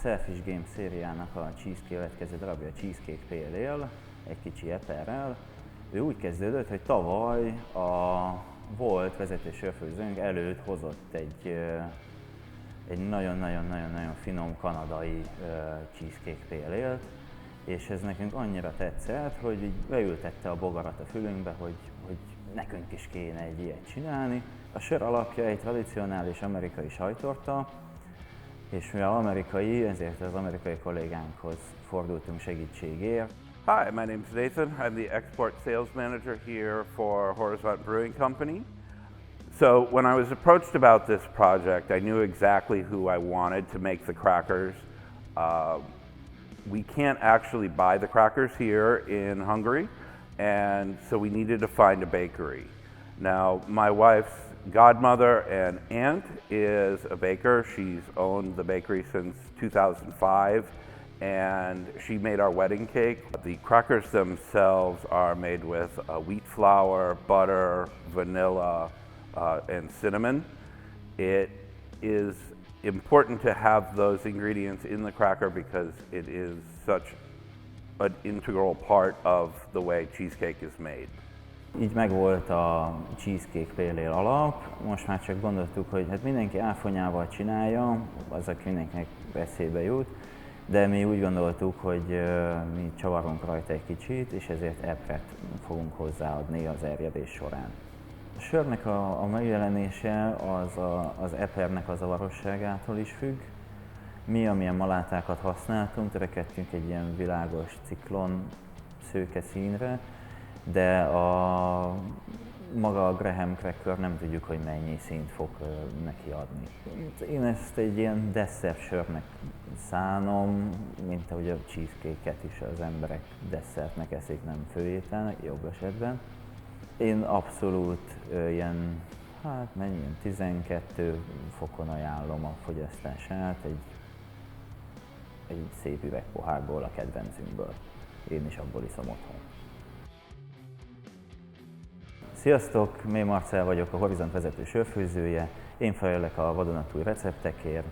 Selfish Game szériának a következő darabja, a Cheesecake Pale Ale, egy kicsi eperrel. Ő úgy kezdődött, hogy tavaly a volt vezető sörfőzőnk előtt hozott egy nagyon-nagyon finom kanadai Cheesecake Pale Ale-t, és ez nekünk annyira tetszett, hogy így beültette a bogarat a fülünkbe, hogy nekünk is kéne egy ilyet csinálni. A sör alapja egy tradicionális amerikai sajttorta, és mivel amerikai, ezért az amerikai kollégánkhoz fordultunk segítségért. Hi, my name is Nathan. I'm the export sales manager here for Horizont Brewing Company. So when I was approached about this project, I knew exactly who I wanted to make the crackers. We can't actually buy the crackers here in Hungary, and so we needed to find a bakery. Now, my wife's godmother and aunt is a baker. She's owned the bakery since 2005, and she made our wedding cake. The crackers themselves are made with wheat flour, butter, vanilla, and cinnamon. It is important to have those ingredients in the cracker because it is such an integral part of the way cheesecake is made. Így megvolt a Cheesecake Pale Ale alap, most már csak gondoltuk, hogy hát mindenki áfonyával csinálja, az, aki mindenkinek eszébe jut, de mi úgy gondoltuk, hogy mi csavarunk rajta egy kicsit, és ezért epret fogunk hozzáadni az erjedés során. A sörnek a megjelenése az epernek a zavarosságától is függ. Mi, amilyen malátákat használtunk, törekedtünk egy ilyen világos ciklon szőke színre, de maga a Graham cracker nem tudjuk, hogy mennyi színt fog neki adni. Én ezt egy ilyen desszertsörnek szánom, mint ahogy a cheesecake-et is az emberek desszertnek eszik, nem főételnek, jobb esetben. Én abszolút ilyen, hát mennyi, 12 fokon ajánlom a fogyasztását egy szép üvegpohárból, a kedvencünkből. Én is abból iszom otthon. Sziasztok, Méh Marcell vagyok, a Horizont vezető sörfőzője. Én felelek a vadonatúj receptekért,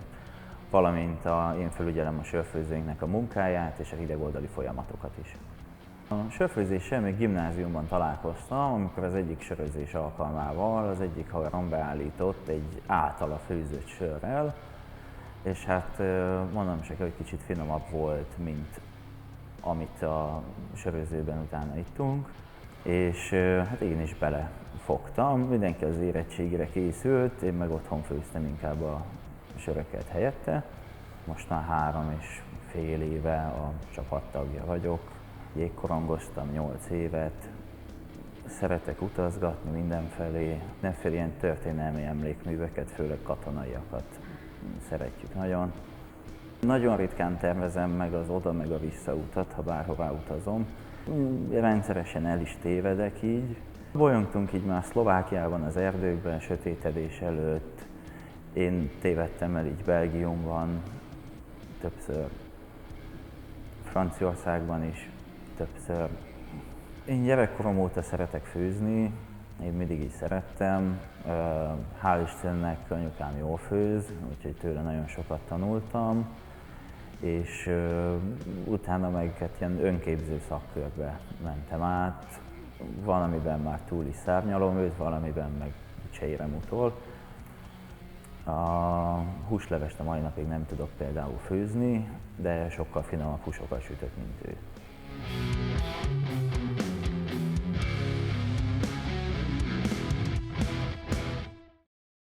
valamint én felügyelem a sörfőzőinknek a munkáját és a hidegoldali folyamatokat is. A sörfőzéssel még gimnáziumban találkoztam, amikor az egyik sörözés alkalmával az egyik haverom beállított egy általa főzött sörrel, és hát mondom csak, hogy kicsit finomabb volt, mint amit a sörözőben utána ittunk, és hát én is belefogtam, mindenki az érettségire készült, én meg otthon főztem inkább a söröket helyette. Most már 3,5 éve a csapattagja vagyok, jégkorongoztam 8 évet, szeretek utazgatni mindenfelé, mindenféle ilyen történelmi emlékműveket, főleg katonaiakat szeretjük nagyon. Nagyon ritkán tervezem meg az oda meg a vissza utat, ha bárhová utazom. Rendszeresen el is tévedek így. Bolyongtunk így már Szlovákiában, az erdőkben, sötétedés előtt. Én tévedtem el így Belgiumban, többször Franciaországban is, többször. Én gyerekkorom óta szeretek főzni, én mindig is szerettem. Hál' Istennek anyukám jól főz, úgyhogy tőle nagyon sokat tanultam. És utána meg hát ilyen önképző szakkörbe mentem át. Valamiben már túl is szárnyalom őt, valamiben meg csejérem utol. A húslevest a mai napig nem tudok például főzni, de sokkal finomabb húsokat sütök, mint ő.